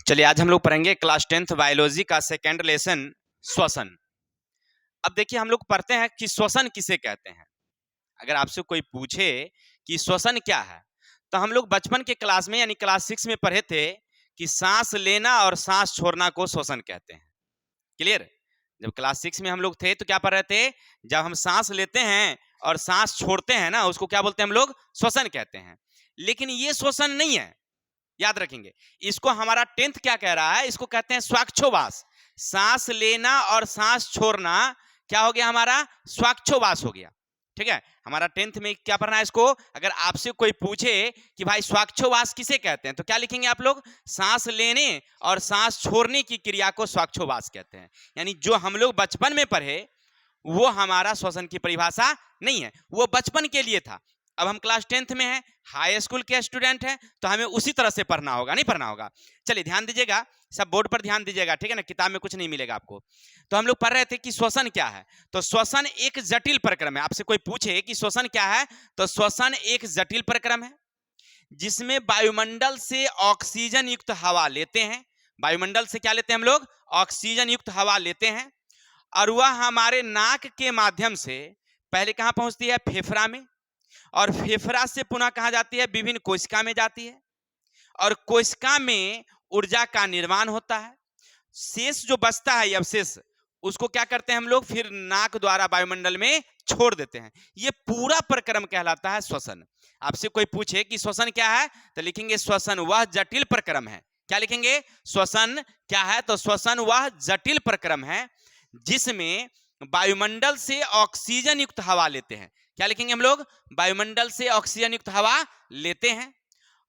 चलिए आज हम लोग पढ़ेंगे क्लास 10th बायोलॉजी का सेकेंड लेसन श्वसन। अब देखिए हम लोग पढ़ते हैं कि श्वसन किसे कहते हैं। अगर आपसे कोई पूछे कि श्वसन क्या है तो हम लोग बचपन के क्लास में यानी क्लास 6 में पढ़े थे कि सांस लेना और सांस छोड़ना को श्वसन कहते हैं। क्लियर? जब क्लास 6 में हम लोग थे तो क्या पढ़ रहे थे, जब हम सांस लेते हैं और सांस छोड़ते हैं ना उसको क्या बोलते हैं हम लोग, श्वसन कहते हैं। लेकिन ये श्वसन नहीं है, याद रखेंगे। इसको हमारा 10th क्या कह रहा है, इसको कहते हैं स्वाक्षोवास। सांस लेना और सांस छोड़ना क्या हो गया हमारा, स्वाक्षोवास हो गया। ठीक है, हमारा 10th में क्या पढ़ना है इसको। अगर आपसे कोई पूछे कि भाई स्वाक्षोवास किसे कहते हैं तो क्या लिखेंगे आप लोग, सांस लेने और सांस छोड़ने की क्रिया को स्वाक्षोवास कहते हैं। यानी जो हम लोग बचपन में पढ़े वो हमारा श्वसन की परिभाषा नहीं है, वो बचपन के लिए था। अब हम क्लास 10th में हैं, हाई स्कूल के स्टूडेंट हैं, तो हमें उसी तरह से पढ़ना होगा, नहीं पढ़ना होगा। चलिए ध्यान दीजिएगा, सब बोर्ड पर ध्यान दीजिएगा, ठीक है ना, किताब में कुछ नहीं मिलेगा आपको। तो हम लोग पढ़ रहे थे कि श्वसन क्या है। तो श्वसन एक जटिल प्रक्रम है। आपसे कोई पूछे कि श्वसन क्या है तो श्वसन एक जटिल प्रक्रम है जिसमें वायुमंडल से ऑक्सीजन युक्त हवा लेते हैं। वायुमंडल से क्या लेते हैं हम लोग, ऑक्सीजन युक्त हवा लेते हैं, और वह हमारे नाक के माध्यम से पहले कहां पहुंचती है, फेफड़ा में, और फेफड़ा से पुनः कहां जाती है, विभिन्न कोशिका में जाती है, और कोशिका में ऊर्जा का निर्माण होता है। शेष जो बचता है अवशेष उसको क्या करते हैं हम लोग, फिर नाक द्वारा वायुमंडल में छोड़ देते हैं। ये पूरा प्रक्रम कहलाता है श्वसन। आपसे कोई पूछे कि श्वसन क्या है तो लिखेंगे श्वसन वह जटिल प्रक्रम है। क्या लिखेंगे, श्वसन क्या है तो श्वसन वह जटिल प्रक्रम है जिसमें वायुमंडल से ऑक्सीजन युक्त हवा लेते हैं। क्या लिखेंगे हम लोग, वायुमंडल से ऑक्सीजन युक्त हवा लेते हैं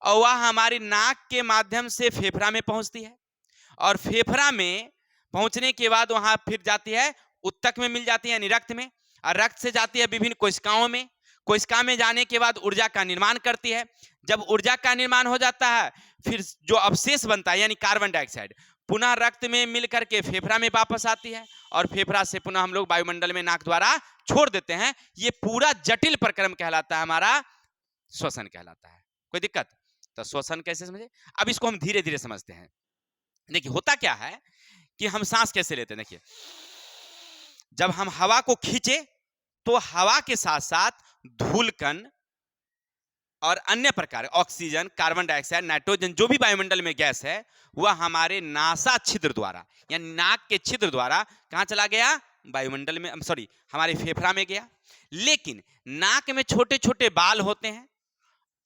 और वह हमारी नाक के माध्यम से फेफड़ा में पहुंचती है, और फेफड़ा में पहुंचने के बाद वहां फिर जाती है उत्तक में मिल जाती है यानी रक्त में, और रक्त से जाती है विभिन्न कोशिकाओं में। कोशिका में जाने के बाद ऊर्जा का निर्माण करती है। जब ऊर्जा का निर्माण हो जाता है फिर जो अवशेष बनता है यानी कार्बन डाइऑक्साइड पुनः रक्त में मिल करके फेफड़ा में वापस आती है, और फेफड़ा से पुनः हम लोग वायुमंडल में नाक द्वारा छोड़ देते हैं। ये पूरा जटिल प्रक्रम कहलाता है, हमारा श्वसन कहलाता है। कोई दिक्कत? तो श्वसन कैसे समझे, अब इसको हम धीरे धीरे समझते हैं। देखिए होता क्या है कि हम सांस कैसे लेते हैं। देखिए जब हम हवा को खींचे तो हवा के साथ साथ धूलकण और अन्य प्रकार ऑक्सीजन, कार्बन डाइऑक्साइड, नाइट्रोजन जो भी वायुमंडल में गैस है वह हमारे नासा छिद्र द्वारा यानी नाक के छिद्र द्वारा कहां चला गया, वायुमंडल में, सॉरी हमारे फेफड़ा में गया। लेकिन नाक में छोटे छोटे बाल होते हैं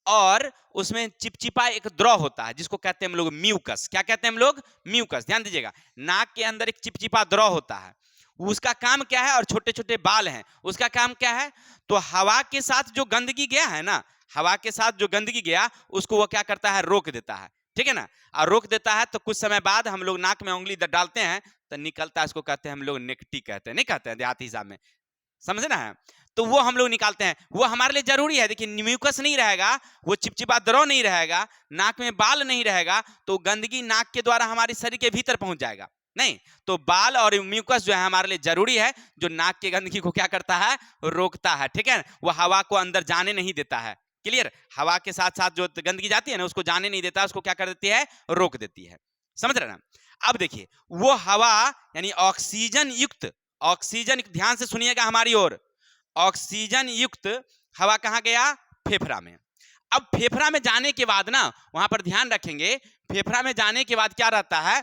और उसमें चिपचिपा एक द्रव होता है जिसको कहते हैं हम लोग म्यूकस। क्या कहते हैं हम लोग, म्यूकस। ध्यान दीजिएगा, नाक के अंदर एक चिपचिपा द्रव होता है, उसका काम क्या है, और छोटे छोटे बाल हैं उसका काम क्या है, तो हवा के साथ जो गंदगी गया है ना, हवा के साथ जो गंदगी गया उसको वो क्या करता है, रोक देता है। ठीक है ना, और रोक देता है तो कुछ समय बाद हम लोग नाक में उंगली डालते हैं तो निकलता है, उसको कहते हैं हम लोग नेक्टी कहते हैं, नहीं कहते हैं देहाती हिसाब में, समझे ना। तो वो हम लोग निकालते हैं, वो हमारे लिए जरूरी है। देखिए म्यूकस नहीं रहेगा, वो चिपचिपा द्रव नहीं रहेगा, नाक में बाल नहीं रहेगा तो गंदगी नाक के द्वारा हमारे शरीर के भीतर पहुंच जाएगा नहीं। तो बाल और म्यूकस जो है हमारे लिए जरूरी है, जो नाक की गंदगी को क्या करता है, रोकता है। ठीक है, वो हवा को अंदर जाने नहीं देता है। क्लियर, हवा के साथ साथ जो गंदगी जाती है ना उसको जाने नहीं देता, उसको क्या कर देती है, रोक देती है। समझ रहे ना। अब देखिए वो हवा यानी ऑक्सीजन युक्त, ऑक्सीजन, ध्यान से सुनिएगा हमारी ओर, ऑक्सीजन युक्त हवा कहां गया, फेफड़ा में। अब फेफड़ा में जाने के बाद ना वहां पर ध्यान रखेंगे, फेफड़ा में जाने के बाद क्या रहता है,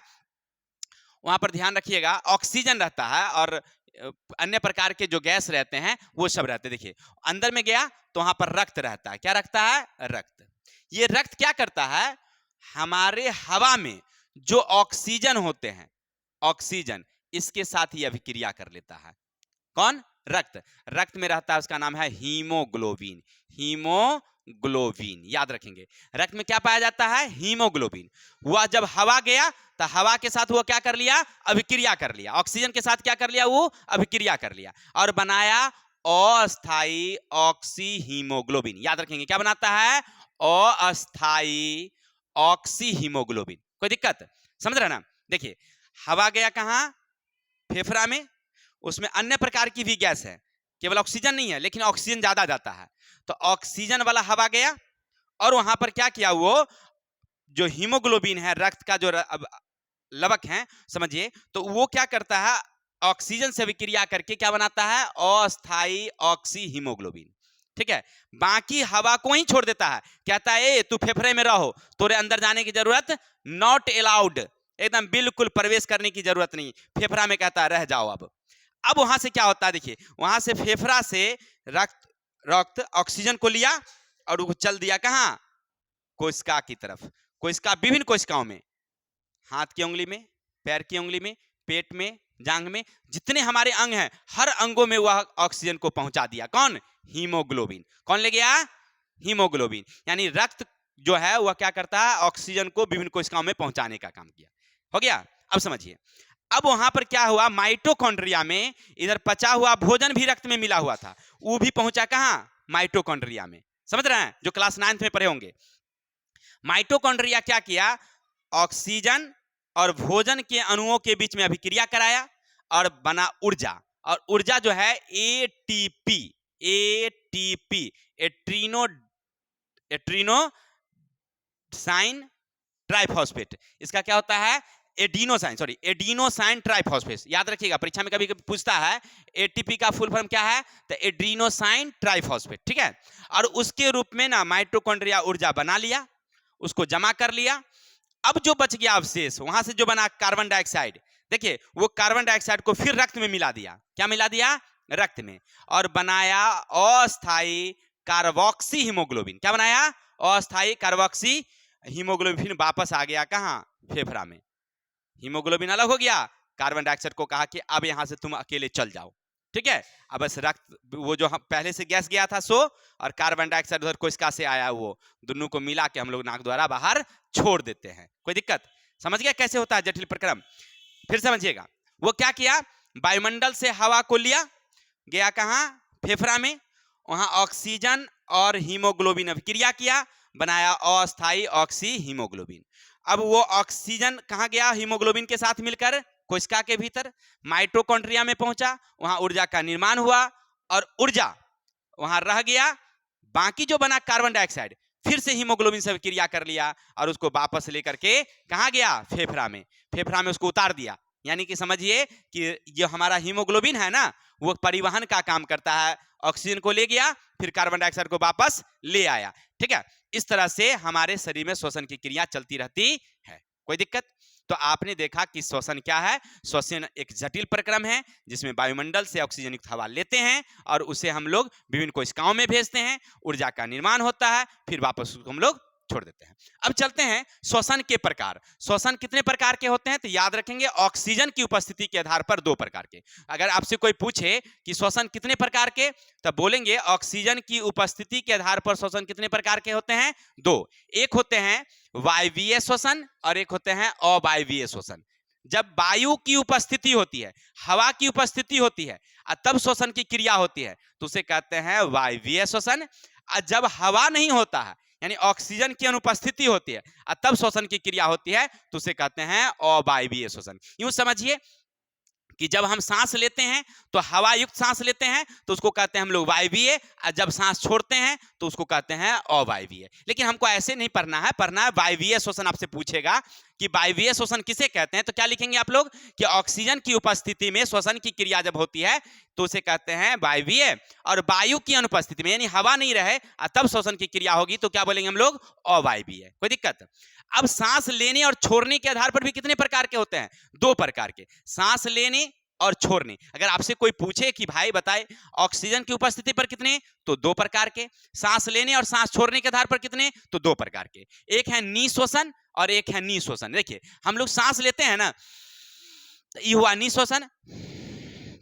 वहां पर ध्यान रखिएगा, ऑक्सीजन रहता है और अन्य प्रकार के जो गैस रहते हैं वो सब रहते हैं। देखिए अंदर में गया तो वहां पर रक्त रहता है। क्या रखता है, रक्त। ये रक्त क्या करता है, हमारे हवा में जो ऑक्सीजन होते हैं, ऑक्सीजन इसके साथ ही अभिक्रिया कर लेता है। कौन, रक्त। रक्त में रहता है, उसका नाम है हीमोग्लोबिन। हीमोग्लोबिन याद रखेंगे, रक्त में क्या पाया जाता है, हीमोग्लोबिन। वह जब हवा गया तो हवा के साथ वो क्या कर लिया, अभिक्रिया कर लिया, ऑक्सीजन के साथ क्या कर लिया, वो अभिक्रिया कर लिया और बनाया अस्थायी ऑक्सी हीमोग्लोबिन। याद रखेंगे क्या बनाता है, अस्थायी ऑक्सी हीमोग्लोबिन। कोई दिक्कत, समझ रहे ना। देखिए हवा गया कहां, फेफड़ा में, उसमें अन्य प्रकार की भी गैस है, केवल ऑक्सीजन नहीं है लेकिन ऑक्सीजन ज्यादा जाता है। तो ऑक्सीजन वाला हवा गया और वहां पर क्या किया, वो जो हीमोग्लोबिन है, रक्त का जो लवक है, समझिए, तो वो क्या करता है, ऑक्सीजन से अभिक्रिया करके क्या बनाता है, अस्थायी ऑक्सी हीमोग्लोबिन। ठीक है, बाकी हवा को ही छोड़ देता है, कहता है ए तू फेफड़े में रहो, तोरे अंदर जाने की जरूरत नॉट अलाउड, एकदम बिल्कुल प्रवेश करने की जरूरत नहीं, फेफड़ा में कहता है रह जाओ। अब वहां से क्या होता है, देखिए वहां से फेफड़ा से रक्त ऑक्सीजन को लिया और वो चल दिया कहां, कोशिका की तरफ। कोशिका विभिन्न कोशिकाओं में, हाथ की उंगली में, पैर की उंगली में, पेट में, जांघ में, जितने हमारे अंग हैं हर अंगों में वह ऑक्सीजन को पहुंचा दिया। कौन, हीमोग्लोबिन। कौन ले गया, हीमोग्लोबिन। यानी रक्त जो है वह क्या करता है, ऑक्सीजन को विभिन्न कोशिकाओं में पहुंचाने का काम किया। हो गया। अब समझिए, अब वहां पर क्या हुआ, माइटोकॉन्ड्रिया में इधर पचा हुआ भोजन भी रक्त में मिला हुआ था, वो भी पहुंचा कहां, माइटोकॉन्ड्रिया में। समझ रहे हैं, जो क्लास 9 में पढ़े होंगे। माइटोकॉन्ड्रिया क्या किया, ऑक्सीजन और भोजन के अणुओं के बीच में अभिक्रिया कराया और बना ऊर्जा। और ऊर्जा जो है एटीपी, एड्रीनोसाइन ट्राइफॉस्फेट, इसका क्या होता है, एडिनोसाइन ट्राइफॉस्फेट। याद रखिएगा, परीक्षा में कभी कभी पूछता है एटीपी का फुल फॉर्म क्या है, तो एडिनोसाइन ट्राइफॉस्फेट। ठीक है, और उसके रूप में ना माइटोकॉन्ड्रिया ऊर्जा बना लिया, उसको जमा कर लिया। अब जो बच गया अवशेष, वहां से जो बना कार्बन डाइऑक्साइड, देखिए वो कार्बन डाइऑक्साइड को फिर रक्त में मिला दिया। क्या मिला दिया, रक्त में, और बनाया अस्थायी कार्बोक्सी हीमोग्लोबिन। क्या बनाया, अस्थायी कार्बोक्सी हीमोग्लोबिन। वापस आ गया कहां, फेफड़ा में। हीमोग्लोबिन अलग हो गया, कार्बन डाइऑक्साइड को कहा कि अब यहां से तुम अकेले चल जाओ। ठीक है, अब बस रक्त, वो जो हम पहले से गैस गया था सो, और कार्बन डाइऑक्साइड उधर कोशिका से आया, वो दोनों को मिला के हम लोग नाक द्वारा बाहर छोड़ देते हैं। कोई दिक्कत, समझ गया कैसे होता है जटिल प्रक्रम। फिर समझिएगा, वो क्या किया, वायुमंडल से हवा को लिया, गया कहां, फेफड़ा में, वहां ऑक्सीजन और हीमोग्लोबिन अभिक्रिया किया, बनाया अस्थायी ऑक्सी हीमोग्लोबिन। अब वो ऑक्सीजन कहां गया, हीमोग्लोबिन के साथ मिलकर कोशिका के भीतर, माइटोकॉन्ड्रिया में पहुंचा, वहां ऊर्जा का निर्माण हुआ, और ऊर्जा वहां रह गया। बाकी जो बना कार्बन डाइऑक्साइड फिर से हीमोग्लोबिन से क्रिया कर लिया, और उसको वापस लेकर के कहां गया, फेफड़ा में। फेफड़ा में उसको उतार दिया। यानी कि समझिए कि जो हमारा हीमोग्लोबिन है ना, वो परिवहन का काम करता है, ऑक्सीजन को ले गया, फिर कार्बन डाइऑक्साइड को वापस ले आया। ठीक है, इस तरह से हमारे शरीर में श्वसन की क्रिया चलती रहती है। कोई दिक्कत, तो आपने देखा कि श्वसन क्या है। श्वसन एक जटिल प्रक्रम है जिसमें वायुमंडल से ऑक्सीजन युक्त हवा लेते हैं और उसे हम लोग विभिन्न कोशिकाओं में भेजते हैं, ऊर्जा का निर्माण होता है, फिर वापस उसको हम लोग छोड़ देते हैं। अब चलते हैं श्वसन के प्रकार। श्वसन कितने प्रकार के होते हैं, तो याद रखेंगे ऑक्सीजन की उपस्थिति के आधार पर 2 प्रकार के। अगर आपसे कोई पूछे कि श्वसन कितने प्रकार के, तब बोलेंगे ऑक्सीजन की उपस्थिति के आधार पर श्वसन कितने प्रकार के होते हैं, 2। एक होते हैं वायवीय श्वसन और एक होते हैं अवायवीय श्वसन। जब वायु की उपस्थिति होती है, हवा की उपस्थिति होती है, तब श्वसन की क्रिया होती है, तो उसे कहते हैं वायवीय श्वसन। जब हवा नहीं होता है, यानी ऑक्सीजन की अनुपस्थिति होती है, तब श्वसन की क्रिया होती है, तो उसे कहते हैं अवायवीय श्वसन। यूं समझिए कि जब हम सांस लेते हैं तो हवा युक्त सांस लेते हैं, तो उसको कहते हैं हम लोग वायवीय, और जब सांस छोड़ते हैं तो उसको कहते हैं अवायवीय। लेकिन हमको ऐसे नहीं पढ़ना है, पढ़ना है वायवीय श्वसन। आपसे पूछेगा कि वायवीय श्वसन किसे कहते हैं, तो क्या लिखेंगे आप लोग कि ऑक्सीजन की उपस्थिति में श्वसन की क्रिया जब होती है तो उसे कहते हैं वायवीय, और वायु की अनुपस्थिति में यानी हवा नहीं रहे तब श्वसन की क्रिया होगी तो क्या बोलेंगे हम लोग, अवायवीय। कोई दिक्कत। अब सांस लेने और छोड़ने के आधार पर भी कितने प्रकार के होते हैं, 2 प्रकार के, सांस लेने और छोड़ने। अगर आपसे कोई पूछे कि भाई बताए ऑक्सीजन की उपस्थिति पर कितने, तो 2 प्रकार के, सांस लेने और सांस छोड़ने के आधार पर कितने, तो 2 प्रकार के। एक है निश्वसन और एक है निश्वसन। देखिए हम लोग सांस लेते हैं ना, ये हुआ निश्वसन,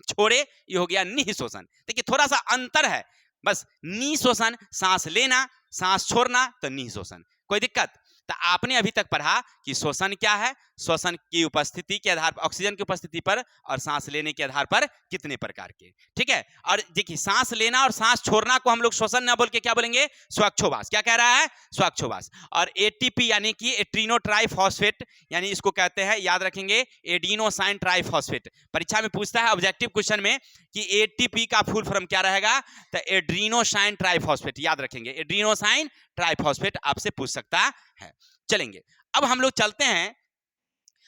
छोड़े ये हो गया निश्वसन। देखिए थोड़ा सा अंतर है, बस निश्वसन सांस लेना, सांस छोड़ना, तो निश्वसन। कोई दिक्कत। तो आपने अभी तक पढ़ा कि श्वसन क्या है, श्वसन की उपस्थिति के आधार पर, ऑक्सीजन की उपस्थिति पर और सांस लेने के आधार पर कितने प्रकार के। ठीक है, और देखिए सांस लेना और सांस छोड़ना को हम लोग श्वसन ना बोल के क्या बोलेंगे, स्वाक्षोभास। क्या कह रहा है, स्वाक्षोभास। और एटीपी यानी कि एट्रिनो ट्राइफॉस्फेट, यानी इसको कहते हैं, याद रखेंगे, एडिनोसाइन ट्राइफॉस्फेट। परीक्षा में पूछता है ऑब्जेक्टिव क्वेश्चन में कि एटीपी का फुल फॉर्म क्या रहेगा, तो एड्रीनोसाइन ट्राइफॉस्फेट। याद रखेंगे, एड्रीनोसाइन ट्राइफॉस्फेट आपसे पूछ सकता है। चलेंगे अब हम लोग चलते हैं,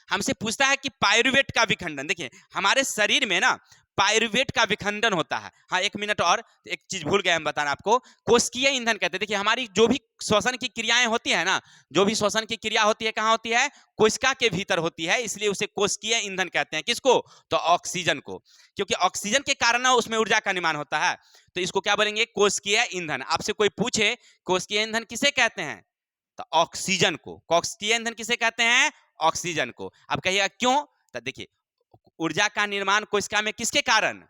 हमसे पूछता है कि पायरुवेट का विखंडन। देखिए हमारे शरीर में ना पायरुवेट का विखंडन होता है। हाँ एक मिनट और, एक चीज भूल गए हम बताना आपको, कोशिकीय ईंधन कहते हैं। देखिए हमारी जो भी श्वसन की क्रियाएं होती है ना, जो भी श्वसन की क्रिया होती है कहाँ होती है, कोशिका के भीतर होती है, इसलिए उसे कोशिकीय ईंधन कहते हैं। किसको, तो ऑक्सीजन को, क्योंकि ऑक्सीजन के कारण उसमें ऊर्जा का निर्माण होता है, तो इसको क्या बोलेंगे, कोशिकीय ईंधन। आपसे कोई पूछे कोशिकीय ईंधन किसे कहते हैं, तो ऑक्सीजन को। कोशिकीय ईंधन किसे कहते हैं, ऑक्सीजन को। अब कहिएगा क्यों, तो देखिए ऊर्जा का निर्माण कोशिका में किसके कारण,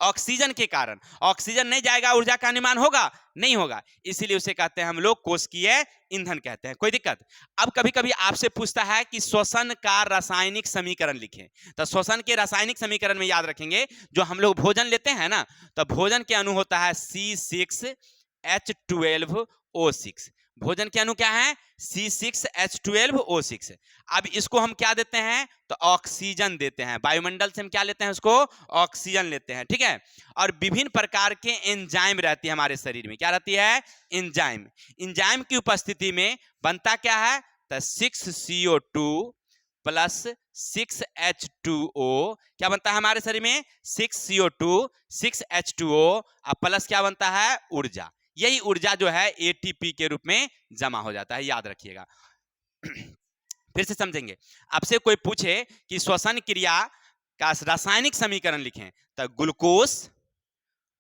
ऑक्सीजन के कारण। ऑक्सीजन नहीं जाएगा ऊर्जा का निर्माण होगा, नहीं होगा, इसीलिए उसे कहते हैं हम लोग कोशिकीय ईंधन कहते हैं। कोई दिक्कत। अब कभी कभी आपसे पूछता है कि श्वसन का रासायनिक समीकरण लिखें, तो श्वसन के रासायनिक समीकरण में याद रखेंगे, जो हम लोग भोजन लेते हैं ना, तो भोजन के अणु होता है C6H12O6। भोजन के अणु क्या है, C6H12O6। अब इसको हम क्या देते हैं, तो ऑक्सीजन देते हैं। वायुमंडल से हम क्या लेते हैं, उसको ऑक्सीजन लेते हैं, ठीक है। और विभिन्न प्रकार के एंजाइम रहती है हमारे शरीर में, क्या रहती है, एंजाइम। एंजाइम की उपस्थिति में बनता क्या है, तो 6CO2 प्लस 6H2O, क्या बनता है हमारे शरीर में, 6CO2 6H2O प्लस क्या बनता है, ऊर्जा। यही ऊर्जा जो है एटीपी के रूप में जमा हो जाता है, याद रखिएगा। फिर से समझेंगे, आपसे कोई पूछे कि श्वसन क्रिया का रासायनिक समीकरण लिखें, तो ग्लूकोज,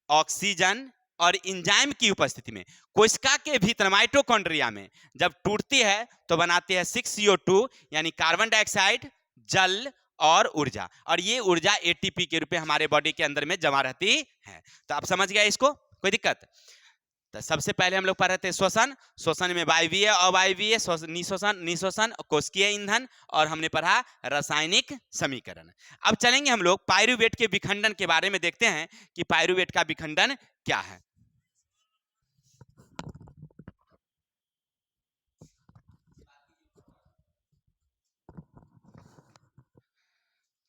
ऑक्सीजन और एंजाइम की उपस्थिति में कोशिका के भीतर माइटोकॉन्ड्रिया में जब टूटती है तो बनाती है 6CO2 यानी कार्बन डाइऑक्साइड, जल और ऊर्जा। और ये ऊर्जा एटीपी के रूप में हमारे बॉडी के अंदर में जमा रहती है। तो आप समझ गए इसको, कोई दिक्कत। तो सबसे पहले हम लोग पढ़ रहे थे श्वसन, श्वसन में वायवीय, अवायवीय, निःश्वसन, निःश्वसन, कोशिकीय ईंधन, और हमने पढ़ा रासायनिक समीकरण। अब चलेंगे हम लोग पायरुवेट के विखंडन के बारे में, देखते हैं कि पायरुवेट का विखंडन क्या है।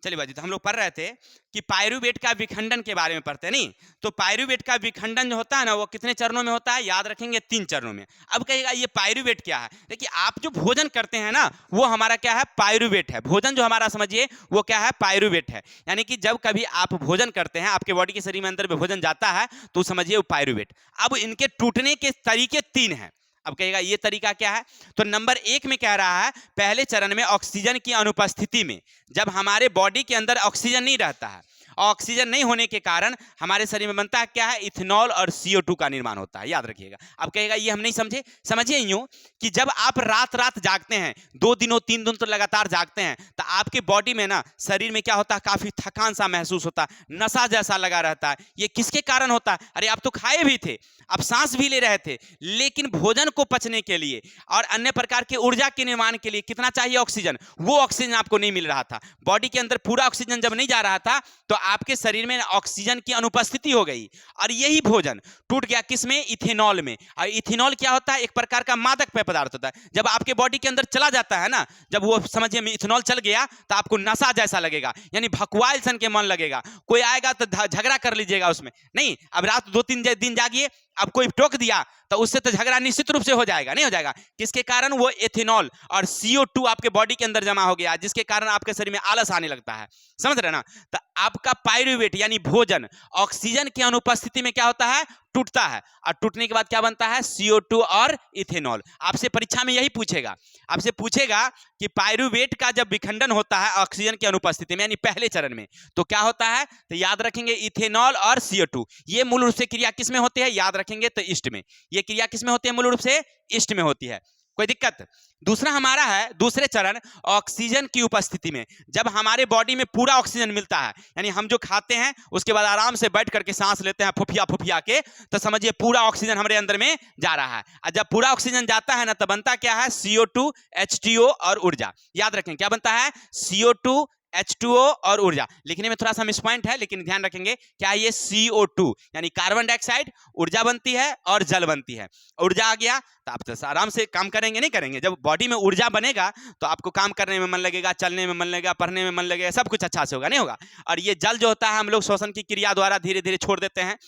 चलिए बाजी, तो हम लोग पढ़ रहे थे कि पायरुवेट का विखंडन के बारे में पढ़ते हैं, नहीं तो पायरुवेट का विखंडन जो होता है ना, वो कितने चरणों में होता है, याद रखेंगे 3 चरणों में। अब कहिएगा ये पायरुवेट क्या है। देखिए आप जो भोजन करते हैं ना, वो हमारा क्या है, पायरुवेट है। भोजन जो हमारा समझिए वो क्या है, पायरुवेट है। यानी कि जब कभी आप भोजन करते हैं, आपके बॉडी के शरीर में अंदर में भोजन जाता है, तो समझिए वो पायरुवेट। अब इनके टूटने के तरीके 3 हैं। अब कहेगा ये तरीका क्या है, तो नंबर 1 में कह रहा है, पहले चरण में ऑक्सीजन की अनुपस्थिति में, जब हमारे बॉडी के अंदर ऑक्सीजन नहीं रहता है, ऑक्सीजन नहीं होने के कारण हमारे शरीर में बनता है क्या है, इथेनॉल और CO2 का निर्माण होता है, याद रखिएगा। अब कहेगा ये हम नहीं समझे, समझिए यूं कि जब आप रात रात जागते हैं, 2 दिनों 3 दिन तो लगातार जागते हैं, तो आपके बॉडी में ना, शरीर में क्या होता है, काफी थकान सा महसूस होता है, नशा जैसा लगा रहता है। ये किसके कारण होता है, अरे आप तो खाए भी थे, आप सांस भी ले रहे थे, लेकिन भोजन को पचने के लिए और अन्य प्रकार के ऊर्जा के निर्माण के लिए कितना चाहिए, ऑक्सीजन, वो ऑक्सीजन आपको नहीं मिल रहा था। बॉडी के अंदर पूरा ऑक्सीजन जब नहीं जा रहा था, तो आपके शरीर में ऑक्सीजन की अनुपस्थिति हो गई, और यही भोजन टूट गया किसमें, इथेनॉल में। और इथेनॉल क्या होता है, एक प्रकार का मादक पेय पदार्थ होता है। जब आपके बॉडी के अंदर चला जाता है ना, जब वो समझिए इथेनॉल चल गया, तो आपको नशा जैसा लगेगा, यानी भकुआइल सन के मन लगेगा। कोई आएगा तो झगड़ा कर लीजिएगा उसमें, नहीं अब रात 2-3 दिन जागिए, अब कोई टोक दिया तो उससे तो झगड़ा निश्चित रूप से हो जाएगा, नहीं हो जाएगा। किसके कारण, वो एथेनॉल और CO2 आपके बॉडी के अंदर जमा हो गया, जिसके कारण आपके शरीर में आलस आने लगता है, समझ रहे ना। तो आपका पायरुवेट यानी भोजन ऑक्सीजन की अनुपस्थिति में क्या होता है, टूटता है, और टूटने के बाद क्या बनता है, CO2 और इथेनॉल। आपसे परीक्षा में यही पूछेगा, आपसे पूछेगा कि पायरुवेट का जब विखंडन होता है ऑक्सीजन की अनुपस्थिति में, यानी पहले चरण में, तो क्या होता है, तो याद रखेंगे इथेनॉल और CO2। ये मूल रूप से क्रिया किस में होती है, याद रखेंगे तो ईस्ट में। ये क्रिया किस में होती है, मूल रूप से ईस्ट में होती है, कोई दिक्कत। दूसरा हमारा है दूसरे चरण, ऑक्सीजन की उपस्थिति में, जब हमारे बॉडी में पूरा ऑक्सीजन मिलता है, यानी हम जो खाते हैं उसके बाद आराम से बैठ करके सांस लेते हैं फुफिया फुफिया के, तो समझिए पूरा ऑक्सीजन हमारे अंदर में जा रहा है। और जब पूरा ऑक्सीजन जाता है ना, तो बनता क्या है, CO2 H2O और ऊर्जा। याद रखें क्या बनता है, CO2 H2O और ऊर्जा। लिखने में थोड़ा सा मिस पॉइंट है, लेकिन ध्यान रखेंगे क्या ये CO2 यानी कार्बन डाइऑक्साइड, ऊर्जा बनती है और जल बनती है। ऊर्जा आ गया तो आप तो आराम से काम करेंगे, नहीं करेंगे। जब बॉडी में ऊर्जा बनेगा तो आपको काम करने में मन लगेगा, चलने में मन लगेगा, पढ़ने में मन लगेगा, सब कुछ अच्छा से होगा, नहीं होगा। और ये जल जो होता है हम लोग श्वसन की क्रिया द्वारा धीरे धीरे छोड़ देते हैं,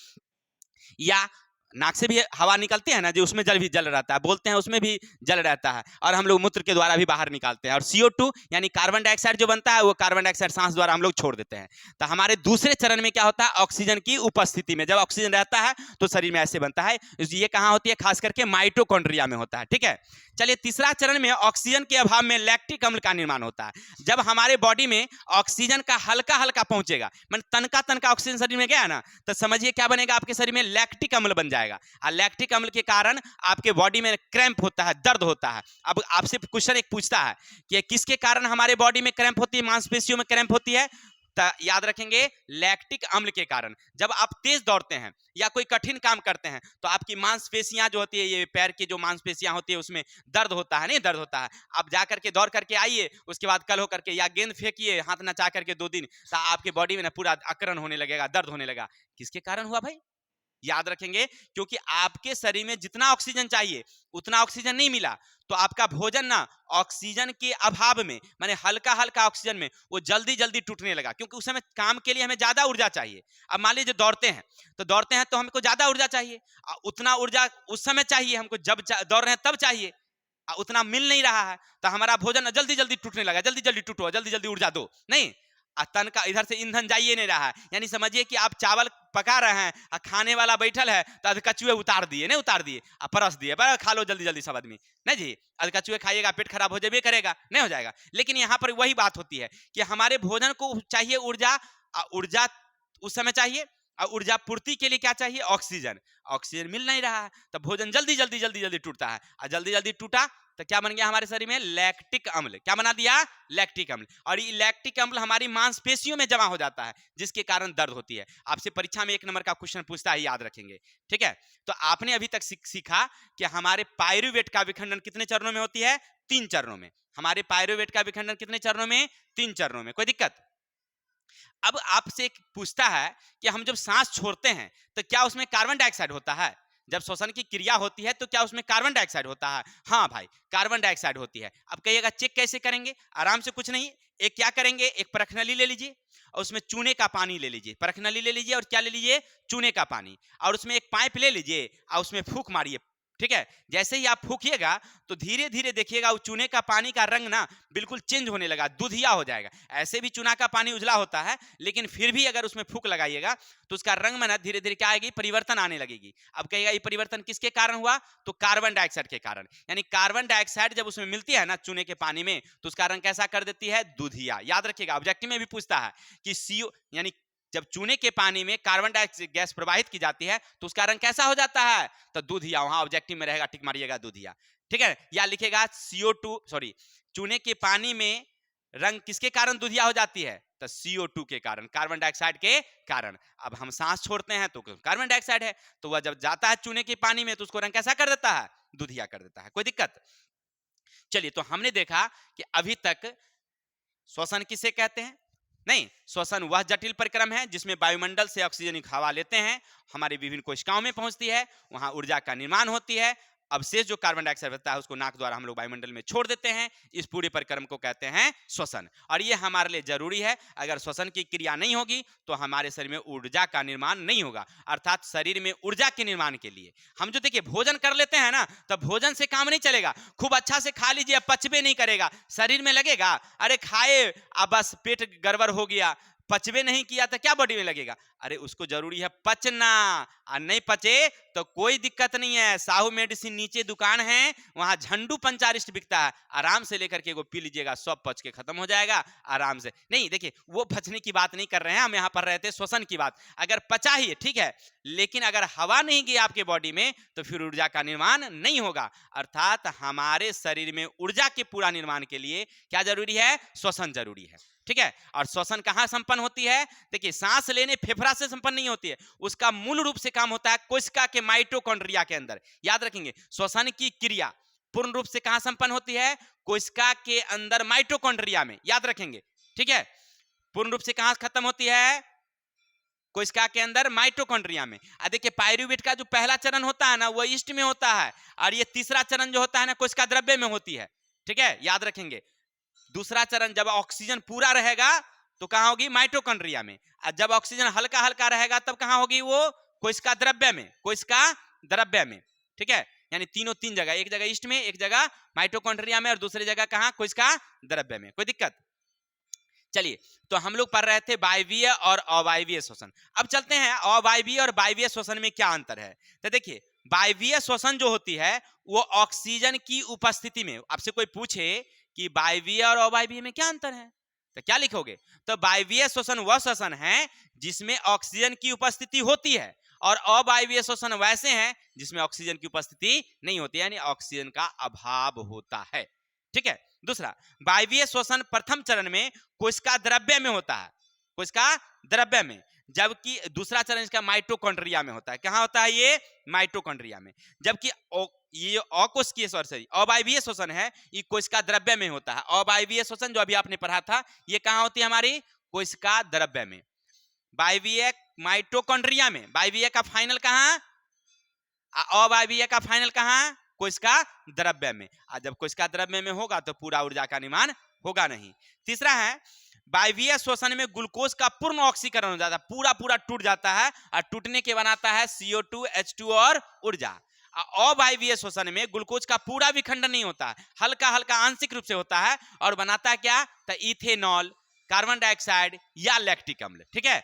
या नाक से भी हवा निकलते हैं ना, जो उसमें जल भी जल रहता है, बोलते हैं उसमें भी जल रहता है, और हम लोग मूत्र के द्वारा भी बाहर निकालते हैं। और CO2 यानी कार्बन डाइऑक्साइड जो बनता है, वो कार्बन डाइऑक्साइड सांस द्वारा हम लोग छोड़ देते हैं। तो हमारे दूसरे चरण में क्या होता है, ऑक्सीजन की उपस्थिति में जब ऑक्सीजन रहता है तो शरीर में ऐसे बनता है। ये कहाँ होती है, खास करके माइटोकॉन्ड्रिया में होता है। ठीक है, चलिए तीसरा चरण में ऑक्सीजन के अभाव में लैक्टिक अम्ल का निर्माण होता है। जब हमारे बॉडी में ऑक्सीजन का हल्का हल्का पहुंचेगा, मतलब तनका तनका ऑक्सीजन शरीर में गया ना, तो समझिए क्या बनेगा, आपके शरीर में लैक्टिक अम्ल बन जाएगा। और लैक्टिक अम्ल के कारण आपके बॉडी में क्रैम्प होता है, दर्द होता है। अब आपसे क्वेश्चन एक पूछता है कि किसके कारण हमारे बॉडी में क्रैम्प होती है, मांसपेशियों में क्रैम्प होती है, तो याद रखेंगे लैक्टिक अम्ल के कारण। जब आप तेज दौड़ते हैं या कोई कठिन काम करते हैं तो आपकी मांसपेशियां जो होती है, ये पैर की जो मांसपेशियां होती है, उसमें दर्द होता है, नहीं दर्द होता है। आप जा करके दौड़ करके आइए, उसके बाद कल हो करके या गेंद फेंकिए हाथ नचा करके 2 दिन, तो आपके बॉडी में ना पूरा अकड़न होने लगेगा, दर्द होने लगेगा। किसके कारण हुआ भाई, याद रखेंगे, क्योंकि आपके शरीर में जितना ऑक्सीजन चाहिए उतना ऑक्सीजन नहीं मिला, तो आपका भोजन ना ऑक्सीजन के अभाव में, माने हल्का हल्का ऑक्सीजन में, वो जल्दी जल्दी टूटने लगा। क्योंकि उस समय काम के लिए हमें ज्यादा ऊर्जा चाहिए। अब मान लीजिए दौड़ते हैं तो हमको ज्यादा ऊर्जा चाहिए, उतना ऊर्जा उस समय चाहिए हमको, जब दौड़ रहे हैं तब चाहिए, उतना मिल नहीं रहा है, तो हमारा भोजन जल्दी जल्दी टूटने लगा। जल्दी जल्दी टूटो, जल्दी जल्दी ऊर्जा दो, नहीं, तन का इधर से ईंधन जाइए नहीं रहा है। यानी समझिए कि आप चावल पका रहे हैं और खाने वाला बैठल है, तो अधकचुए उतार दिए, नहीं उतार दिए, परस दिए, बड़ा खा लो जल्दी जल्दी सब आदमी, नहीं जी, अधकचुए खाइएगा पेट खराब हो जाए करेगा, नहीं हो जाएगा। लेकिन यहाँ पर वही बात होती है कि हमारे भोजन को चाहिए ऊर्जा, ऊर्जा उस समय चाहिए, और ऊर्जा पूर्ति के लिए क्या चाहिए, ऑक्सीजन। ऑक्सीजन मिल नहीं रहा है तो भोजन जल्दी जल्दी जल्दी जल्दी टूटता है, और जल्दी जल्दी टूटा तो क्या बन गया हमारे शरीर में, लैक्टिक अम्ल। क्या बना दिया, लैक्टिक अम्ल। और ये लैक्टिक अम्ल हमारी मांसपेशियों में जमा हो जाता है, जिसके कारण दर्द होती है। आपसे परीक्षा में 1 नंबर का क्वेश्चन पूछता है, याद रखेंगे। ठीक है, तो आपने अभी तक सीखा कि हमारे पायरुवेट का विखंडन कितने चरणों में होती है, 3 चरणों में। हमारे पायरुवेट का विखंडन कितने चरणों में, 3 चरणों में। कोई दिक्कत? अब आपसे एक पूछता है कि हम जब सांस छोड़ते हैं तो क्या उसमें कार्बन डाइऑक्साइड होता है, जब श्वसन की क्रिया होती है तो क्या उसमें कार्बन डाइऑक्साइड होता है? हाँ भाई, कार्बन डाइऑक्साइड होती है। अब कहिएगा चेक कैसे करेंगे, आराम से, कुछ नहीं, एक क्या करेंगे, एक परखनली ले लीजिए और उसमें चूने का पानी ले लीजिए, परखनली ले लीजिए और क्या ले लीजिए, चूने का पानी, और उसमें एक पाइप ले लीजिए और उसमें फूंक मारिए। ठीक है, जैसे ही आप फूकिएगा तो धीरे धीरे देखिएगा वो चूने का पानी का रंग ना बिल्कुल चेंज होने लगा, दूधिया हो जाएगा। ऐसे भी चूना का पानी उजला होता है, लेकिन फिर भी अगर उसमें फूक लगाइएगा तो उसका रंग में ना धीरे धीरे क्या आएगी, परिवर्तन आने लगेगी। अब कहिएगा ये परिवर्तन किसके कारण हुआ, तो कार्बन डाइऑक्साइड के कारण। यानी कार्बन डाइऑक्साइड जब उसमें मिलती है ना चूने के पानी में, तो उसका रंग कैसा कर देती है, दूधिया। याद रखिएगा, ऑब्जेक्टिव में भी पूछता है कि CO यानी जब चूने के पानी में कार्बन डाइऑक्साइड गैस प्रवाहित की जाती है तो उसका रंग कैसा हो जाता है, तो दूधिया। वहां ऑब्जेक्टिव में रहेगा, टिक मारिएगा, दूधिया। ठीक है, या लिखेगा चूने के पानी में रंग किसके कारण दूधिया हो जाती है, तो CO2 के कारण, कार्बन डाइऑक्साइड के कारण। अब हम सांस छोड़ते हैं तो कार्बन डाइऑक्साइड है, तो वह जब जाता है चूने के पानी में तो उसको रंग कैसा कर देता है, दूधिया कर देता है। कोई दिक्कत? चलिए, तो हमने देखा कि अभी तक श्वसन किसे कहते हैं, नहीं, श्वसन वह जटिल परिक्रम है जिसमें वायुमंडल से ऑक्सीजन हवा लेते हैं, हमारी विभिन्न कोशिकाओं में पहुंचती है, वहां ऊर्जा का निर्माण होती है, अवशेष जो कार्बन डाइऑक्साइड रहता है उसको नाक द्वारा हम लोग वायुमंडल में छोड़ देते हैं। इस पूरे परिक्रम को कहते हैं श्वसन, और ये हमारे लिए जरूरी है। अगर श्वसन की क्रिया नहीं होगी तो हमारे शरीर में ऊर्जा का निर्माण नहीं होगा। अर्थात शरीर में ऊर्जा के निर्माण के लिए हम जो देखिए भोजन कर लेते हैं ना, तो भोजन से काम नहीं चलेगा। खूब अच्छा से खा लीजिए, पचबे नहीं करेगा, शरीर में लगेगा, अरे खाए अब बस पेट गड़बड़ हो गया, पचबे नहीं किया तो क्या बॉडी में लगेगा, अरे उसको जरूरी है पचना, और नहीं पचे तो कोई दिक्कत नहीं है। साहू मेडिसिन नीचे दुकान है, वहां झंडू पंचारिष्ट बिकता है, आराम से लेकर के वो पी लीजिएगा, सब पच के खत्म हो जाएगा आराम से। नहीं देखिए, वो पचने की बात नहीं कर रहे हैं हम, यहाँ पर रहते श्वसन की बात। अगर पचा ही ठीक है, लेकिन अगर हवा नहीं गई आपके बॉडी में तो फिर ऊर्जा का निर्माण नहीं होगा। अर्थात हमारे शरीर में ऊर्जा के पूरा निर्माण के लिए क्या जरूरी है, श्वसन जरूरी है। ठीक है, और श्वसन कहां संपन्न होती है, देखिए सांस लेने फेफड़ा से संपन्न नहीं होती है, उसका मूल रूप से काम होता है कोशिका के माइटोकॉन्ड्रिया के अंदर। याद रखेंगे, श्वसन की क्रिया पूर्ण रूप से कहां संपन्न होती है, कोशिका के अंदर माइटोकॉन्ड्रिया में। याद रखेंगे, ठीक है, पूर्ण रूप से कहां खत्म होती है, कोशिका के अंदर माइटोकॉन्ड्रिया में। देखिए पायरुवेट का जो पहला चरण होता है ना वो ईस्ट में होता है, और ये तीसरा चरण जो होता है ना कोशिका द्रव्य में होती है। ठीक है, याद रखेंगे, दूसरा चरण जब ऑक्सीजन पूरा रहेगा तो कहां होगी, माइटोकॉन्ड्रिया में, और जब ऑक्सीजन हल्का हल्का रहेगा तब कहां होगी, वो कोशिका द्रव्य में, कोशिका द्रव्य में, ठीक है, यानी तीनों तीन जगह, एक जगह ईस्ट में, एक जगह माइटोकॉन्ड्रिया में और दूसरी जगह कहाँ, कोशिका द्रव्य में। कोई दिक्कत? चलिए, तो हम लोग पढ़ रहे थे वायवीय और अवायवीय श्वसन। अब चलते हैं अवायवीय और वायवीय श्वसन में क्या अंतर है। तो देखिए, वायवीय श्वसन जो होती है वो ऑक्सीजन की उपस्थिति में, आपसे कोई पूछे कि वायवीय और अवायवीय में क्या अंतर है तो क्या लिखोगे? तो वायवीय श्वसन वह श्वसन है जिसमें ऑक्सीजन की उपस्थिति होती है, और अवायवीय श्वसन वैसे हैं जिसमें ऑक्सीजन की उपस्थिति नहीं होती, यानी ऑक्सीजन का अभाव होता है। ठीक है। दूसरा, वायवीय श्वसन प्रथम चरण में कोशिका द्रव्य में होता है, कोशिका द्रव्य में, जबकि दूसरा चरण इसका माइटोकॉन्ड्रिया में होता है। कहां होता है ये? माइटोकॉन्ड्रिया में। जबकि ये अकोशिकीय सॉरी अवायवीय श्वसन है, ये कोशिका द्रव्य में होता है। अवायवीय श्वसन जो अभी आपने पढ़ा था, ये कहां होती है हमारी? कोशिका द्रव्य में। वायवीय माइटोकॉन्ड्रिया में। वायवीय का फाइनल कहां? अवायवीय का फाइनल कहां? कोशिका द्रव्य में। जब कोशिका द्रव्य में होगा तो पूरा ऊर्जा का निर्माण होगा नहीं। तीसरा है, वायवीय श्वसन में ग्लूकोज का पूर्ण ऑक्सीकरण हो जाता है, पूरा पूरा टूट जाता है और टूटने के बनाता है CO2, H2 और ऊर्जा। अवायवीय श्वसन में ग्लूकोज का पूरा विखंडन नहीं होता है, हल्का हल्का आंशिक रूप से होता है और बनाता है क्या? तो इथेनॉल, कार्बन डाइऑक्साइड या लैक्टिक अम्ल। ठीक है,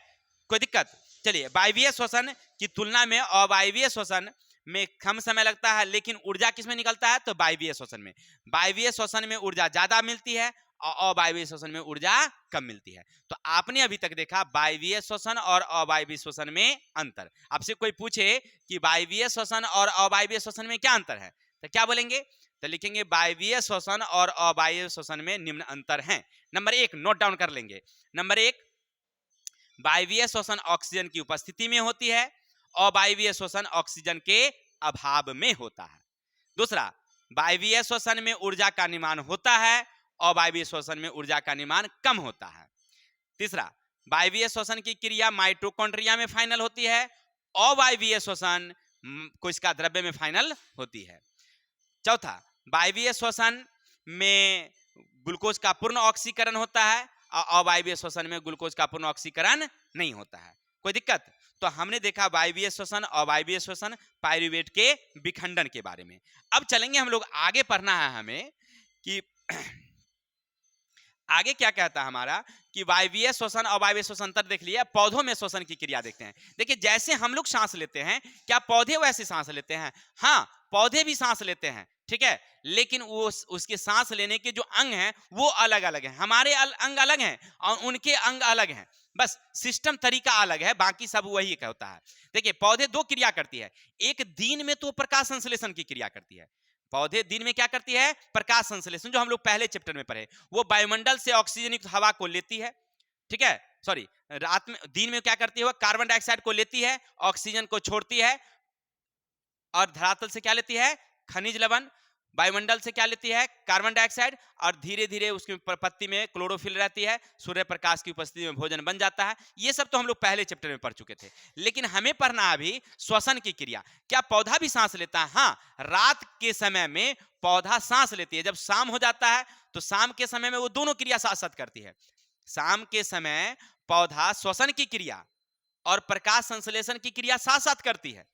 कोई दिक्कत? चलिए, वायवीय श्वसन की तुलना में अवायवीय श्वसन में कम समय लगता है, लेकिन ऊर्जा किसमें निकलता है? तो वायवीय श्वसन में। वायवीय श्वसन में ऊर्जा ज्यादा मिलती है और अवायवीय श्वसन में ऊर्जा कम मिलती है। तो आपने अभी तक देखा वायवीय श्वसन और अवायवीय श्वसन में अंतर। आपसे कोई पूछे कि वायवीय श्वसन और अवायवीय श्वसन में क्या अंतर है तो क्या बोलेंगे? तो लिखेंगे वायवीय श्वसन और अवायवीय श्वसन में निम्न अंतर हैं। नंबर 1 नोट डाउन कर लेंगे। नंबर 1, वायवीय श्वसन ऑक्सीजन की उपस्थिति में होती है, अवायवीय श्वसन ऑक्सीजन के अभाव में होता है। दूसरा, वायवीय श्वसन में ऊर्जा का निर्माण होता है, अवायवीय श्वसन में ऊर्जा का निर्माण कम होता है। तीसरा, वायवीय श्वसन की क्रिया माइटोकॉन्ड्रिया में फाइनल होती है, अवायवीय श्वसन कोशिका द्रव्य में फाइनल होती है। चौथा, वायवीय श्वसन में ग्लूकोज का पूर्ण ऑक्सीकरण होता है और अवायवीय श्वसन में ग्लूकोज का पूर्ण ऑक्सीकरण नहीं होता है। कोई दिक्कत? तो हमने देखा वायवीय श्वसन, अवायवीय श्वसन, पाइरूवेट के विखंडन के बारे में। अब चलेंगे हम लोग आगे, पढ़ना है हमें कि आगे क्या कहता है हमारा कि वायवीय श्वसन अवायवीय श्वसन अंतर देख लिया। पौधों में श्वसन की क्रिया देखते हैं। देखिए, जैसे हम लोग सांस लेते हैं, क्या पौधे वैसे सांस लेते हैं? हाँ, पौधे भी सांस लेते हैं, ठीक है, लेकिन वो उसके सांस लेने के जो अंग हैं वो अलग अलग हैं। हमारे अंग अलग हैं और उनके अंग अलग हैं, बस सिस्टम तरीका अलग है, बाकी सब वही होता है। देखिए, पौधे दो क्रिया करती है। एक, दिन में तो प्रकाश संश्लेषण की क्रिया करती है। पौधे दिन में क्या करती है? प्रकाश संश्लेषण, जो हम लोग पहले चैप्टर में पढ़े। वो वायुमंडल से ऑक्सीजन युक्त हवा को लेती है, ठीक है, सॉरी, रात में, दिन में क्या करती है? वो कार्बन डाइऑक्साइड को लेती है, ऑक्सीजन को छोड़ती है, और धरातल से क्या लेती है? खनिज लवण। वायुमंडल से क्या लेती है? कार्बन डाइऑक्साइड, और धीरे धीरे उसकी पत्ती में क्लोरोफिल रहती है, सूर्य प्रकाश की उपस्थिति में भोजन बन जाता है। ये सब तो हम लोग पहले चैप्टर में पढ़ चुके थे, लेकिन हमें पढ़ना अभी श्वसन की क्रिया। क्या पौधा भी सांस लेता है? हाँ, रात के समय में पौधा सांस लेती है। जब शाम हो जाता है तो शाम के समय में वो दोनों क्रिया साथ साथ करती है। शाम के समय पौधा श्वसन की क्रिया और प्रकाश संश्लेषण की क्रिया साथ साथ करती है,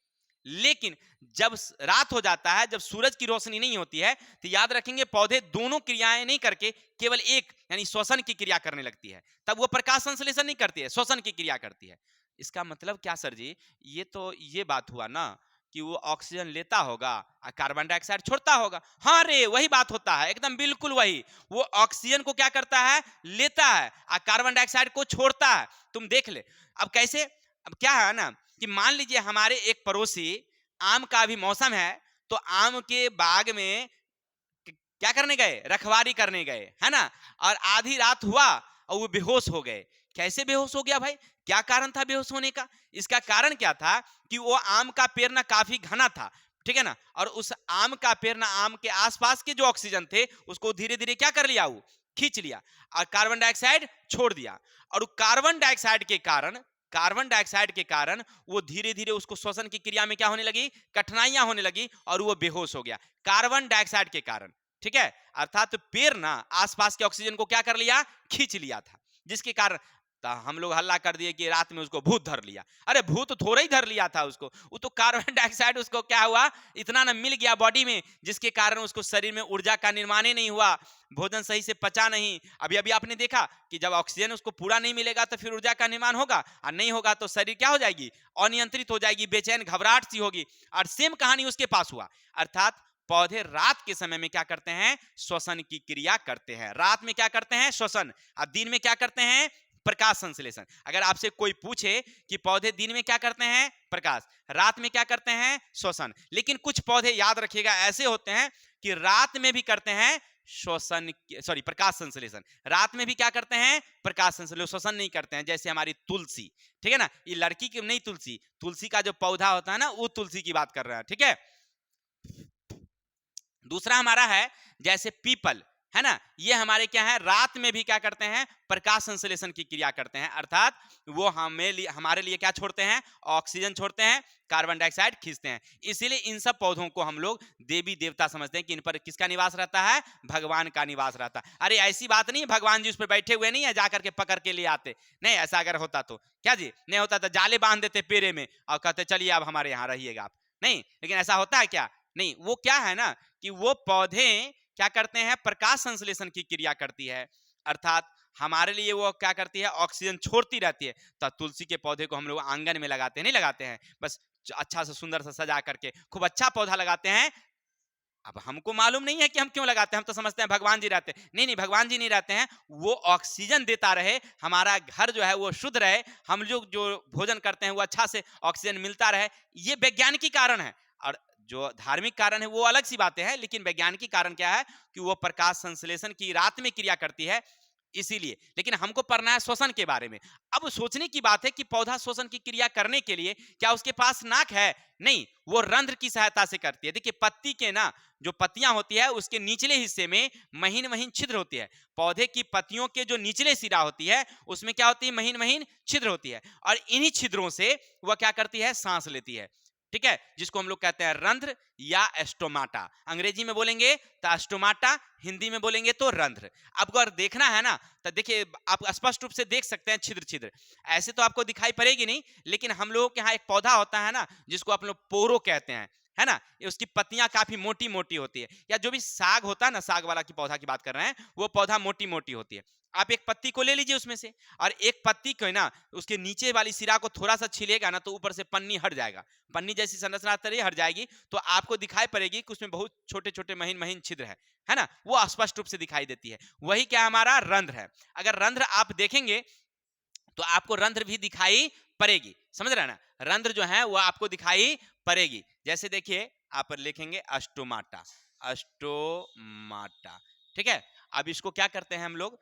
लेकिन जब रात हो जाता है, जब सूरज की रोशनी नहीं होती है, तो याद रखेंगे पौधे दोनों क्रियाएं नहीं करके केवल एक, यानी श्वसन की क्रिया करने लगती है। तब वो प्रकाश संश्लेषण नहीं करती है, श्वसन की क्रिया करती है। इसका मतलब क्या सर जी? ये तो ये बात हुआ ना कि वो ऑक्सीजन लेता होगा और कार्बन डाइऑक्साइड छोड़ता होगा। हाँ रे, वही बात होता है, एकदम बिल्कुल वही। वो ऑक्सीजन को क्या करता है? लेता है, और कार्बन डाइऑक्साइड को छोड़ता है। तुम देख ले। अब कैसे? अब क्या है ना कि मान लीजिए हमारे एक पड़ोसी, आम का भी मौसम है, तो आम के बाग में क्या करने गए? रखवारी करने गए, है ना, और आधी रात हुआ और वो बेहोश हो गए। कैसे बेहोश हो गया भाई? क्या कारण था बेहोश होने का? इसका कारण क्या था कि वो आम का पेड़ ना काफी घना था, ठीक है ना, और उस आम का पेड़ ना, आम के आसपास के जो ऑक्सीजन थे उसको धीरे धीरे क्या कर लिया? वो खींच लिया और कार्बन डाइऑक्साइड छोड़ दिया। और कार्बन डाइऑक्साइड के कारण वो धीरे धीरे उसको श्वसन की क्रिया में क्या होने लगी? कठिनाइयां होने लगी और वो बेहोश हो गया कार्बन डाइऑक्साइड के कारण, ठीक है। अर्थात पेड़ ना आसपास के ऑक्सीजन को क्या कर लिया? खींच लिया था, जिसके कारण तो हम लोग हल्ला कर दिए कि रात में उसको भूत धर लिया। अरे भूत थोड़ा ही धर लिया था उसको, वो तो कार्बन डाइऑक्साइड उसको क्या हुआ, इतना ना मिल गया बॉडी में, जिसके कारण उसको शरीर में ऊर्जा का निर्माण ही नहीं हुआ, भोजन सही से पचा नहीं। अभी अभी आपने देखा कि जब ऑक्सीजन उसको पूरा नहीं मिलेगा तो फिर ऊर्जा का निर्माण होगा, और नहीं होगा तो शरीर क्या हो जाएगी, अनियंत्रित हो जाएगी, बेचैन घबराहट सी होगी। और सेम कहानी उसके पास हुआ। अर्थात पौधे रात के समय में क्या करते हैं, श्वसन की क्रिया करते हैं। रात में क्या करते हैं, श्वसन, और दिन में क्या करते हैं, प्रकाश संश्लेषण। अगर आपसे कोई पूछे कि पौधे दिन में क्या करते हैं, प्रकाश, रात में क्या करते हैं, श्वसन, लेकिन कुछ पौधे याद रखिएगा ऐसे होते हैं कि रात में भी करते हैं श्वसन, सॉरी प्रकाश संश्लेषण, रात में भी क्या करते हैं, प्रकाश संश्लेषण, श्वसन नहीं करते हैं। जैसे हमारी तुलसी, ठीक है ना, ये लड़की की नहीं, तुलसी, तुलसी का जो पौधा होता है ना, वो तुलसी की बात कर रहे हैं, ठीक है। दूसरा हमारा है जैसे पीपल, है ना, ये हमारे क्या है, रात में भी क्या करते हैं, प्रकाश संश्लेषण की क्रिया करते हैं। अर्थात वो हमारे लिए क्या छोड़ते हैं, ऑक्सीजन छोड़ते हैं, कार्बन डाइऑक्साइड खींचते हैं। इसीलिए इन सब पौधों को हम लोग देवी देवता समझते हैं कि इन पर किसका निवास रहता है, भगवान का निवास रहता है। अरे ऐसी बात नहीं है, भगवान जी उस पर बैठे हुए नहीं है, जाकर के पकड़ के लिए आते नहीं, ऐसा अगर होता तो क्या जी, नहीं होता तो जाले बांध देते पेड़े में और कहते चलिए अब हमारे यहाँ रहिएगा आप, नहीं, लेकिन ऐसा होता है क्या, नहीं। वो क्या है ना कि वो पौधे क्या करते हैं, प्रकाश संश्लेषण की क्रिया करती है। अर्थात हमारे लिए वो क्या करती है, ऑक्सीजन छोड़ती रहती है। तो तुलसी के पौधे को हम लोग आंगन में लगाते हैं, नहीं लगाते हैं, बस अच्छा से सुंदर से सजा करके खूब अच्छा पौधा लगाते हैं। अब हमको मालूम नहीं है कि हम क्यों लगाते हैं, हम तो समझते हैं भगवान जी रहते हैं, नहीं नहीं, भगवान जी नहीं रहते हैं, वो ऑक्सीजन देता रहे, हमारा घर जो है वो शुद्ध रहे, हम लोग जो भोजन करते हैं वो अच्छा से ऑक्सीजन मिलता रहे, ये वैज्ञानिक कारण है। और जो धार्मिक कारण है वो अलग सी बातें हैं, लेकिन वैज्ञानिक कारण क्या है कि वो प्रकाश संश्लेषण की रात में क्रिया करती है, इसीलिए। लेकिन हमको पढ़ना है श्वसन के बारे में। अब सोचने की बात है कि पौधा श्वसन की क्रिया करने के लिए क्या उसके पास नाक है, नहीं, वो रंध्र की सहायता से करती है। देखिए पत्ती के ना जो पत्तियां होती है उसके निचले हिस्से में महीन महीन छिद्र होती है। पौधे की पत्तियों के जो निचले सिरा होती है उसमें क्या होती है, महीन महीन छिद्र होती है, और इन्हीं छिद्रों से वह क्या करती है, सांस लेती है, ठीक है, जिसको हम लोग कहते हैं रंध्र या एस्टोमाटा। अंग्रेजी में बोलेंगे तो एस्टोमाटा, हिंदी में बोलेंगे तो रंध्र। आपको अगर देखना है ना तो देखिए, आप स्पष्ट रूप से देख सकते हैं छिद्र छिद्र, ऐसे तो आपको दिखाई पड़ेगी नहीं, लेकिन हम लोगों के यहाँ एक पौधा होता है ना जिसको आप लोग पोरो कहते हैं, है ना, ये उसकी पत्तियां काफी मोटी मोटी होती है, या जो भी साग होता है ना, साग वाला की पौधा की बात कर रहे हैं, वो पौधा मोटी मोटी होती है। आप एक पत्ती को ले लीजिए उसमें से, और एक पत्ती को ना उसके नीचे वाली सिरा को थोड़ा सा छिलेगा ना तो ऊपर से पन्नी हट जाएगा, पन्नी जैसी संरचना तरह हट जाएगी, तो आपको दिखाई पड़ेगी कि उसमें बहुत छोटे छोटे महीन महीन छिद्र है ना, वो स्पष्ट रूप से दिखाई देती है। वही क्या हमारा रंध्र है। अगर रंध्र आप देखेंगे तो आपको रंध्र भी दिखाई पड़ेगी, समझ रहे हैं ना, रंध्र जो है वो आपको दिखाई पड़ेगी। जैसे देखिए आप लिखेंगे अस्टोमाटा, अस्टोमाटा, ठीक है। अब इसको क्या करते हैं हम लोग,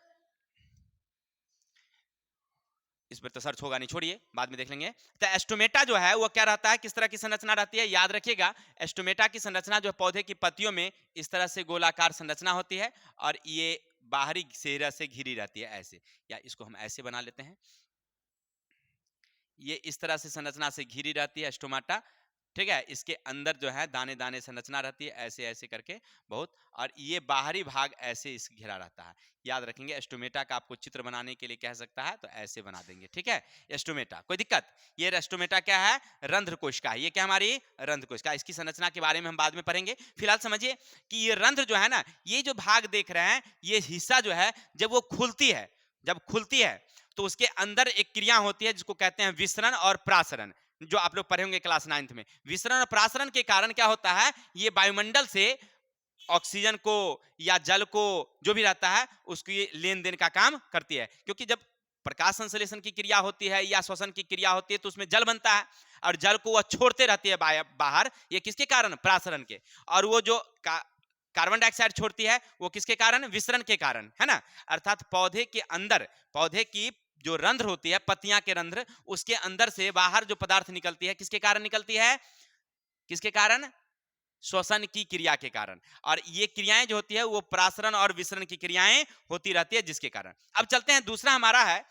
इस पर तो सर्च होगा नहीं, छोड़िए बाद में देख लेंगे। तो एस्टोमेटा जो है वो क्या रहता है, किस तरह की संरचना रहती है, याद रखिएगा, एस्टोमेटा की संरचना जो पौधे की पत्तियों में इस तरह से गोलाकार संरचना होती है, और ये बाहरी सेहरा से घिरी रहती है ऐसे, या इसको हम ऐसे बना लेते हैं, ये इस तरह से संरचना से घिरी रहती है स्टोमाटा, ठीक है। इसके अंदर जो है दाने दाने संरचना रहती है ऐसे ऐसे करके बहुत, और ये बाहरी भाग ऐसे इस घिरा रहता है। याद रखेंगे, एस्टोमेटा का आपको चित्र बनाने के लिए कह सकता है तो ऐसे बना देंगे, ठीक है। एस्टोमेटा, कोई दिक्कत, ये एस्टोमेटा क्या है, रंध्र कोशिका है, ये क्या हमारी रंध्र कोशिका। इसकी संरचना के बारे में हम बाद में पढ़ेंगे। फिलहाल समझिए कि ये रंध्र जो है ना, ये जो भाग देख रहे हैं, ये हिस्सा जो है जब वो खुलती है, जब खुलती है तो उसके अंदर एक क्रिया होती है जिसको कहते हैं विसरण और प्रासरण, जो आप लोग पढ़े होंगे क्लास 9th में। विसरण और प्रासरण के कारण क्या होता है, ये वायुमंडल से ऑक्सीजन को या जल को जो भी रहता है उसकी लेन देन का काम करती है। क्योंकि जब प्रकाश संश्लेषण की क्रिया होती है या श्वसन की क्रिया होती है तो उसमें जल बनता है, और जल को वह छोड़ते रहती है बाहर, ये किसके कारण, प्रासरण के। और वो जो कार्बन डाइऑक्साइड छोड़ती है वो किसके कारण, विसरण के कारण, है ना। अर्थात पौधे के अंदर, पौधे की जो रंध्र होती है, पत्तियां के रंध्र, उसके अंदर से बाहर जो पदार्थ निकलती है किसके कारण निकलती है, किसके कारण, श्वसन की क्रिया के कारण। और ये क्रियाएं जो होती है वो प्रासरण और विसरण की क्रियाएं होती रहती है जिसके कारण। अब चलते हैं, दूसरा हमारा है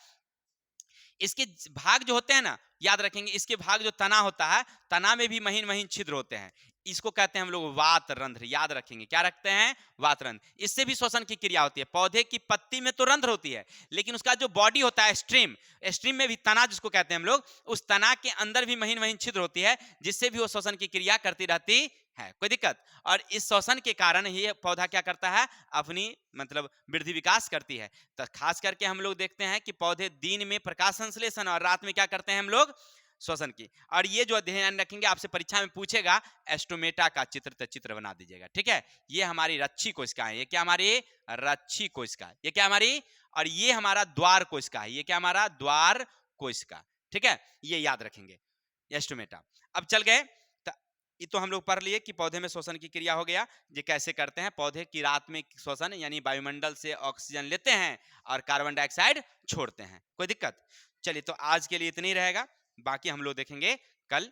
इसके भाग जो होते हैं ना, याद रखेंगे, इसके भाग जो तना होता है, तना में भी महीन महीन छिद्र होते हैं, इसको कहते हैं हम लोग वात रंध्र। याद रखेंगे, क्या रखते हैं? वात रंध्र। इससे भी श्वसन की क्रिया होती है। पौधे की पत्ती में तो रंध्र होती है, लेकिन उसका जो बॉडी होता है स्ट्रीम, स्ट्रीम में भी तना जिसको कहते हैं हम लोग, उस तना के अंदर भी महीन महीन छिद्र होती है, जिससे भी वो श्वसन की क्रिया करती रहती है। कोई दिक्कत? और इस श्वसन के कारण ही पौधा क्या करता है? अपनी मतलब वृद्धि विकास करती है। तो खास करके हम लोग देखते हैं कि पौधे दिन में प्रकाश संश्लेषण और रात में क्या करते हैं हम लोग? श्वसन की। और ये जो ध्यान रखेंगे, आपसे परीक्षा में पूछेगा, एस्टोमेटा का चित्र बना दीजिएगा, ठीक है? ये हमारी रच्छी कोशिका है। ये क्या? हमारी रच्छी कोशिका। ये क्या? हमारी। और ये हमारा द्वार कोशिका है। ये क्या? हमारा द्वार कोशिका, ठीक है? ये याद रखेंगे, एस्टोमेटा। अब चल गए, ये तो हम लोग पढ़ लिए कि पौधे में श्वसन की क्रिया हो गया। ये कैसे करते हैं? पौधे की रात में श्वसन, यानी वायुमंडल से ऑक्सीजन लेते हैं और कार्बन डाइऑक्साइड छोड़ते हैं। कोई दिक्कत? चलिए, तो आज के लिए इतना ही रहेगा, बाकी हम लोग देखेंगे कल।